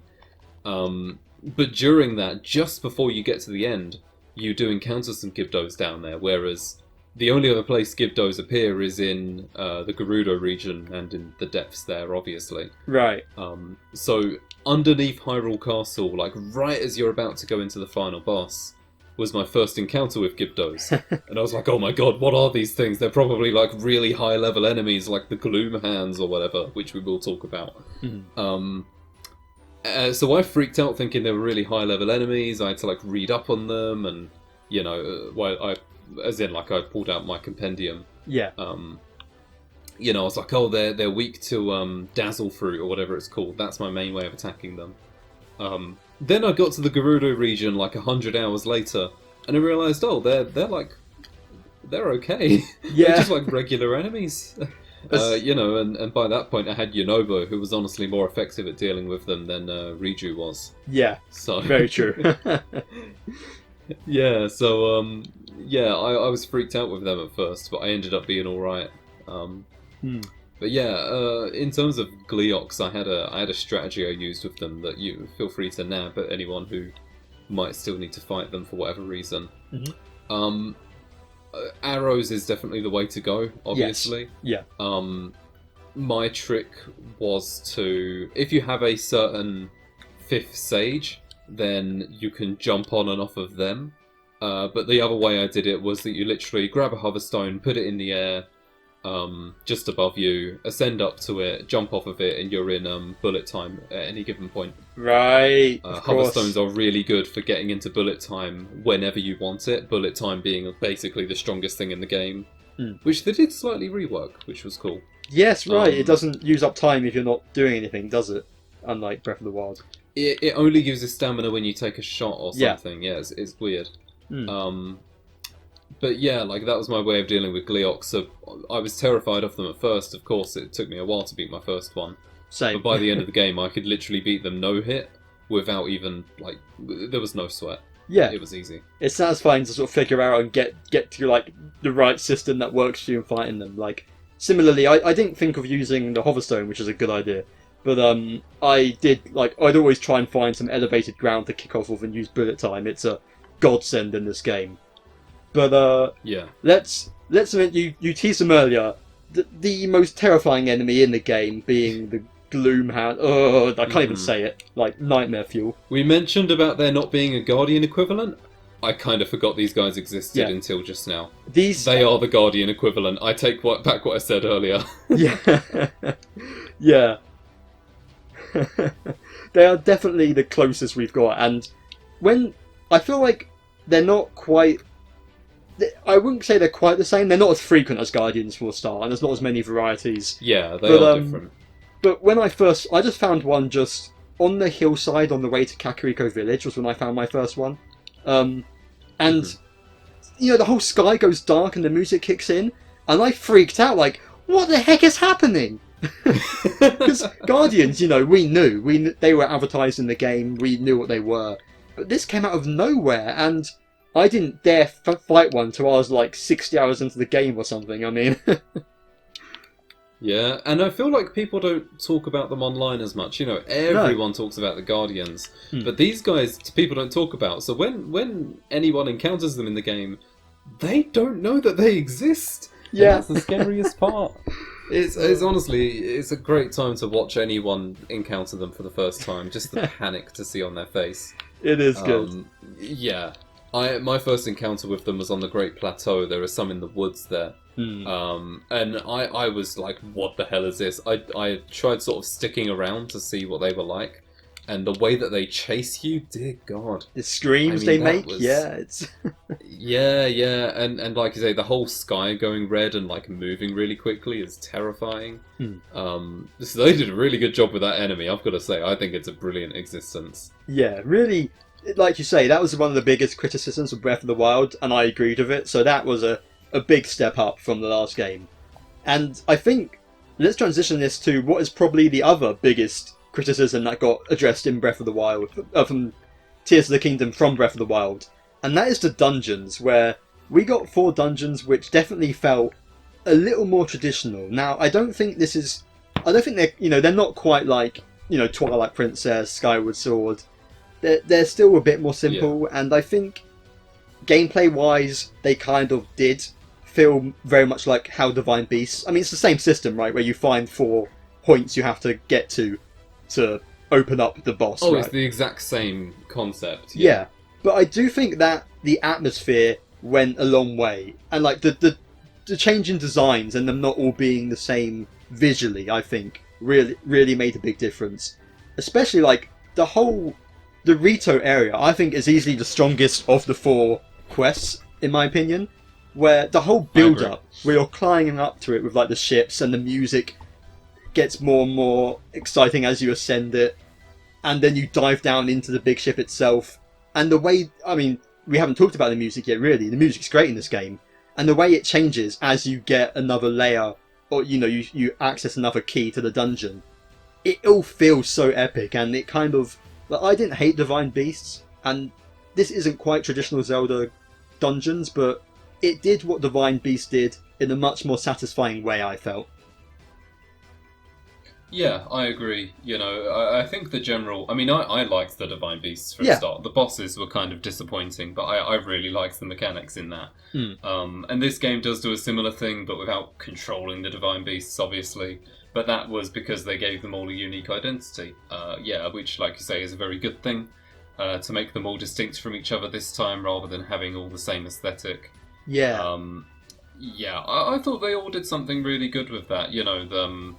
S2: But during that, just before you get to the end, you do encounter some Gibdos down there, whereas the only other place Gibdos appear is in the Gerudo region and in the depths there, obviously.
S1: Right.
S2: So underneath Hyrule Castle, right as you're about to go into the final boss, was my first encounter with Gibdos. And I was like, oh my god, what are these things? They're probably really high level enemies, like the Gloom Hands or whatever, which we will talk about. So I freaked out thinking they were really high level enemies. I had to read up on them, and I pulled out my compendium.
S1: Yeah.
S2: I was like, oh, they're weak to Dazzle Fruit or whatever it's called. That's my main way of attacking them. Then I got to the Gerudo region 100 hours later, and I realised, they're okay.
S1: Yeah.
S2: They're just regular enemies. And by that point I had Yunobo, who was honestly more effective at dealing with them than Riju was.
S1: Yeah.
S2: So
S1: Very true.
S2: Yeah, so I was freaked out with them at first, but I ended up being alright. But yeah, in terms of Gleoks, I had a strategy I used with them that you feel free to nab at anyone who might still need to fight them for whatever reason. Arrows is definitely the way to go, obviously.
S1: Yes. Yeah.
S2: My trick was to, if you have a certain 5th sage, then you can jump on and off of them. But the other way I did it was that you literally grab a hover stone, put it in the air, just above you, ascend up to it, jump off of it, and you're in bullet time at any given point.
S1: Right, of
S2: Hover
S1: course.
S2: stones are really good for getting into bullet time whenever you want it. Bullet time being basically the strongest thing in the game, which they did slightly rework, which was cool.
S1: Yes, right. It doesn't use up time if you're not doing anything, does it? Unlike Breath of the Wild.
S2: It only uses stamina when you take a shot or something. Yeah, it's weird. But yeah, like that was my way of dealing with Gleeok. So I was terrified of them at first. Of course, it took me a while to beat my first one.
S1: Same.
S2: But by the end of the game, I could literally beat them no hit without even like there was no sweat.
S1: Yeah,
S2: it was easy.
S1: It's satisfying to sort of figure out and get to like the right system that works for you in fighting them. Like similarly, I didn't think of using the Hoverstone, which is a good idea. But I did I'd always try and find some elevated ground to kick off with and use bullet time. It's a godsend in this game. But
S2: yeah,
S1: let's admit you teased them earlier. The most terrifying enemy in the game being the Gloom Hand. Oh, I can't even say it. Like nightmare fuel.
S2: We mentioned about there not being a Guardian equivalent. I kind of forgot these guys existed until just now. They are the Guardian equivalent. I take back what I said earlier.
S1: Yeah, yeah. They are definitely the closest we've got, and when I feel like they're not quite. I wouldn't say they're quite the same. They're not as frequent as Guardians for a start, and there's not as many varieties.
S2: Yeah, they are different.
S1: But when I just found one just on the hillside on the way to Kakariko Village was when I found my first one. And you know, the whole sky goes dark and the music kicks in, and I freaked out like, what the heck is happening? Because Guardians, you know, we knew they were advertised in the game, we knew what they were, but this came out of nowhere, and I didn't dare fight one till I was like 60 hours into the game or something. I mean,
S2: yeah, and I feel like people don't talk about them online as much. You know, everyone talks about the Guardians, but these guys people don't talk about. So when anyone encounters them in the game, they don't know that they exist.
S1: Yeah,
S2: and that's the scariest part. It's honestly, it's a great time to watch anyone encounter them for the first time. Just the panic to see on their face.
S1: It is good.
S2: Yeah, my first encounter with them was on the Great Plateau. There are some in the woods there. And I was like, what the hell is this? I tried sort of sticking around to see what they were like. And the way that they chase you, dear God.
S1: The screams they make, it's...
S2: yeah, and like you say, the whole sky going red and like moving really quickly is terrifying. So they did a really good job with that enemy, I've got to say. I think it's a brilliant existence.
S1: Yeah, really, like you say, that was one of the biggest criticisms of Breath of the Wild, and I agreed with it, so that was a big step up from the last game. And I think, let's transition this to what is probably the other biggest criticism that got addressed in Breath of the Wild, from Tears of the Kingdom from Breath of the Wild, and that is the dungeons, where we got 4 dungeons which definitely felt a little more traditional. Now, I don't think they're not quite like, you know, Twilight Princess, Skyward Sword. They're still a bit more simple, and I think gameplay-wise, they kind of did feel very much like how Divine Beasts. I mean, it's the same system, right, where you find 4 points you have to get to open up the boss.
S2: Oh,
S1: right?
S2: It's the exact same concept.
S1: Yeah, but I do think that the atmosphere went a long way, and like the change in designs and them not all being the same visually, I think really made a big difference. Especially like the Rito area, I think is easily the strongest of the 4 quests, in my opinion. Where the whole build-up, where you're climbing up to it with like the ships and the music gets more and more exciting as you ascend it, and then you dive down into the big ship itself. And the way, I mean, we haven't talked about the music yet, really. The music's great in this game, and the way it changes as you get another layer, or you know, you access another key to the dungeon. It all feels so epic, and it kind of, like, I didn't hate Divine Beasts, and this isn't quite traditional Zelda dungeons, but it did what Divine Beast did in a much more satisfying way, I felt.
S2: Yeah, I agree. You know, I think the general... I mean, I liked the Divine Beasts for a start. The bosses were kind of disappointing, but I really liked the mechanics in that. And this game does do a similar thing, but without controlling the Divine Beasts, obviously. But that was because they gave them all a unique identity. Which, like you say, is a very good thing. To make them all distinct from each other this time, rather than having all the same aesthetic.
S1: Yeah.
S2: Yeah, I thought they all did something really good with that. You know, the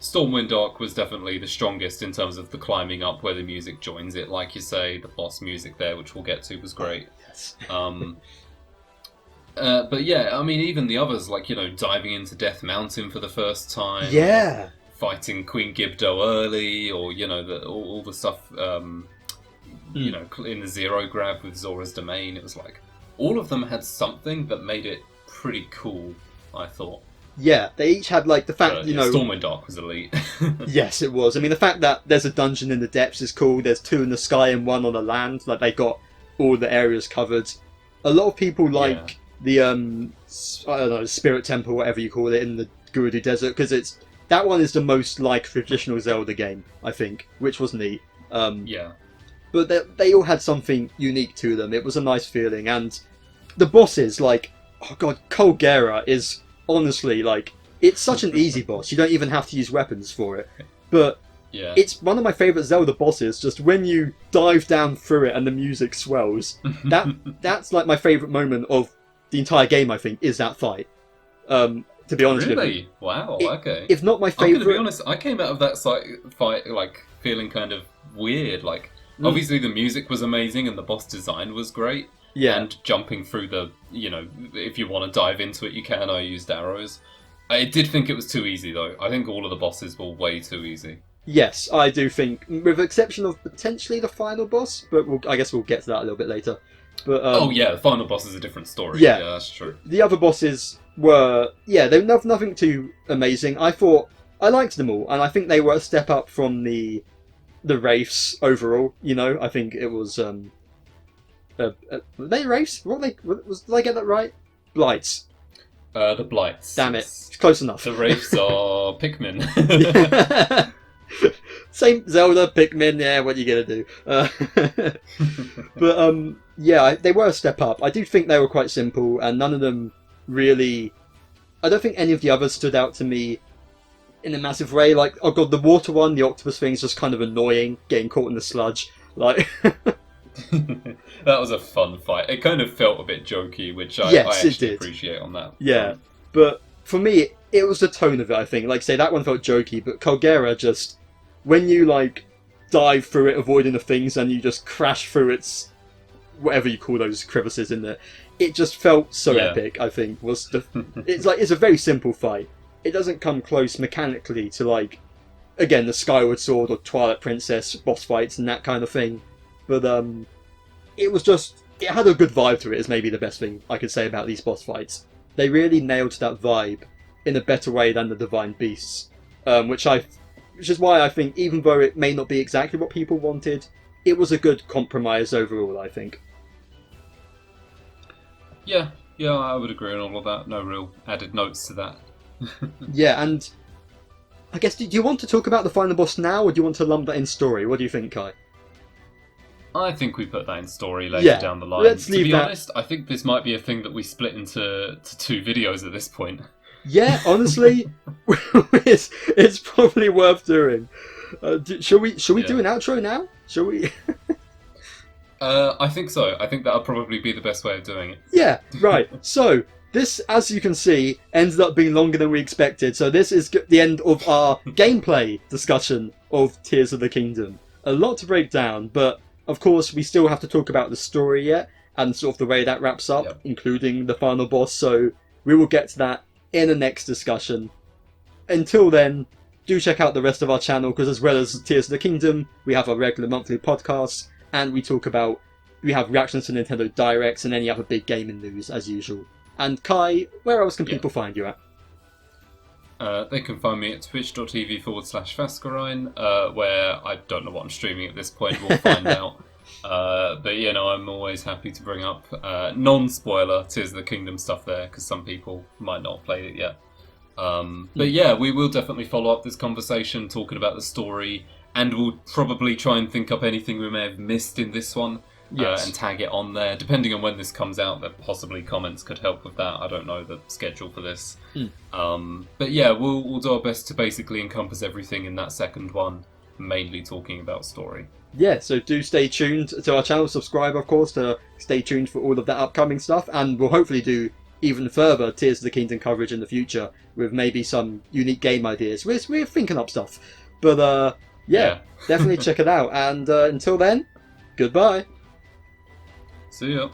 S2: Stormwind Arc was definitely the strongest in terms of the climbing up where the music joins it. Like you say, the boss music there, which we'll get to, was great.
S1: Yes.
S2: But yeah, I mean, even the others, like, you know, diving into Death Mountain for the first time.
S1: Yeah.
S2: Fighting Queen Gibdo early, or, you know, all the stuff, you know, in the Zero Grab with Zora's Domain. It was like, all of them had something that made it pretty cool, I thought.
S1: Yeah, they each had, like, the fact, you know...
S2: Stormwind Arc was elite.
S1: Yes, it was. I mean, the fact that there's a dungeon in the depths is cool. There's 2 in the sky and 1 on the land. Like, they got all the areas covered. A lot of people like the, I don't know, Spirit Temple, whatever you call it, in the Gerudo Desert, because that one is the most like traditional Zelda game, I think, which was neat.
S2: Yeah.
S1: But they all had something unique to them. It was a nice feeling. And the bosses, like, oh god, Colgera is honestly, like, it's such an easy boss. You don't even have to use weapons for it. But
S2: yeah,
S1: it's one of my favourite Zelda bosses, just when you dive down through it and the music swells. That's like my favourite moment of the entire game, I think, is that fight. To be honest with you.
S2: Really? Wow, okay.
S1: If not my favourite...
S2: I'm going to be honest, I came out of that fight, like, feeling kind of weird. Like, obviously the music was amazing and the boss design was great.
S1: Yeah.
S2: And jumping through the, you know, if you want to dive into it, you can. I used arrows. I did think it was too easy, though. I think all of the bosses were way too easy.
S1: Yes, I do think, with the exception of potentially the final boss, but I guess we'll get to that a little bit later. But
S2: oh yeah, the final boss is a different story.
S1: Yeah,
S2: that's true.
S1: The other bosses were, they were nothing too amazing. I thought, I liked them all, and I think they were a step up from the Wraiths overall. You know, I think it was, were they Wraiths? Did I get that right? Blights.
S2: The Blights.
S1: Damn it, it's close enough.
S2: The Wraiths are Pikmin.
S1: Same Zelda, Pikmin, yeah, what are you gonna do? But, yeah, they were a step up. I do think they were quite simple, and none of them really... I don't think any of the others stood out to me in a massive way. Like, oh god, the water one, the octopus thing is just kind of annoying, getting caught in the sludge. Like...
S2: That was a fun fight. It kind of felt a bit jokey, which I actually appreciate on that.
S1: Yeah, but for me, it was the tone of it, I think. Like, say, that one felt jokey, but Colgera just... When you, like, dive through it, avoiding the things, and you just crash through its... whatever you call those crevices in there, it just felt so epic, I think. It's a very simple fight. It doesn't come close mechanically to, like, again, the Skyward Sword or Twilight Princess boss fights and that kind of thing. But, it was just... It had a good vibe to it, is maybe the best thing I could say about these boss fights. They really nailed that vibe in a better way than the Divine Beasts. Which is why I think, even though it may not be exactly what people wanted, it was a good compromise overall, I think.
S2: Yeah, I would agree on all of that. No real added notes to that.
S1: Yeah, and I guess, do you want to talk about the final boss now, or do you want to lump that in story? What do you think, Kai?
S2: I think we put that in story later down the line.
S1: Let's leave
S2: to be
S1: that...
S2: honest, I think this might be a thing that we split into 2 videos at this point.
S1: Yeah, honestly, it's probably worth doing. Shall we do an outro now? Shall we?
S2: I think so. I think that'll probably be the best way of doing it.
S1: Yeah, right. So, this, as you can see, ended up being longer than we expected. So this is the end of our gameplay discussion of Tears of the Kingdom. A lot to break down, but of course we still have to talk about the story yet, and sort of the way that wraps up, including the final boss. So we will get to that in the next discussion. Until then, do check out the rest of our channel, because as well as Tears of the Kingdom, we have our regular monthly podcasts, and we have reactions to Nintendo Directs and any other big gaming news, as usual. And Kai, where else can people find you at?
S2: They can find me at twitch.tv/Fascurreyn, where I don't know what I'm streaming at this point, we'll find out. But, you know, I'm always happy to bring up non-spoiler Tears of the Kingdom stuff there, because some people might not have played it yet. But yeah, we will definitely follow up this conversation, talking about the story, and we'll probably try and think up anything we may have missed in this one. And tag it on there. Depending on when this comes out, that possibly comments could help with that. I don't know the schedule for this. But yeah, we'll do our best to basically encompass everything in that second one, mainly talking about story.
S1: Yeah, so do stay tuned to our channel, subscribe of course, to stay tuned for all of that upcoming stuff, and we'll hopefully do even further Tears of the Kingdom coverage in the future with maybe some unique game ideas. We're thinking up stuff. But yeah, definitely check it out. And until then, goodbye.
S2: See ya.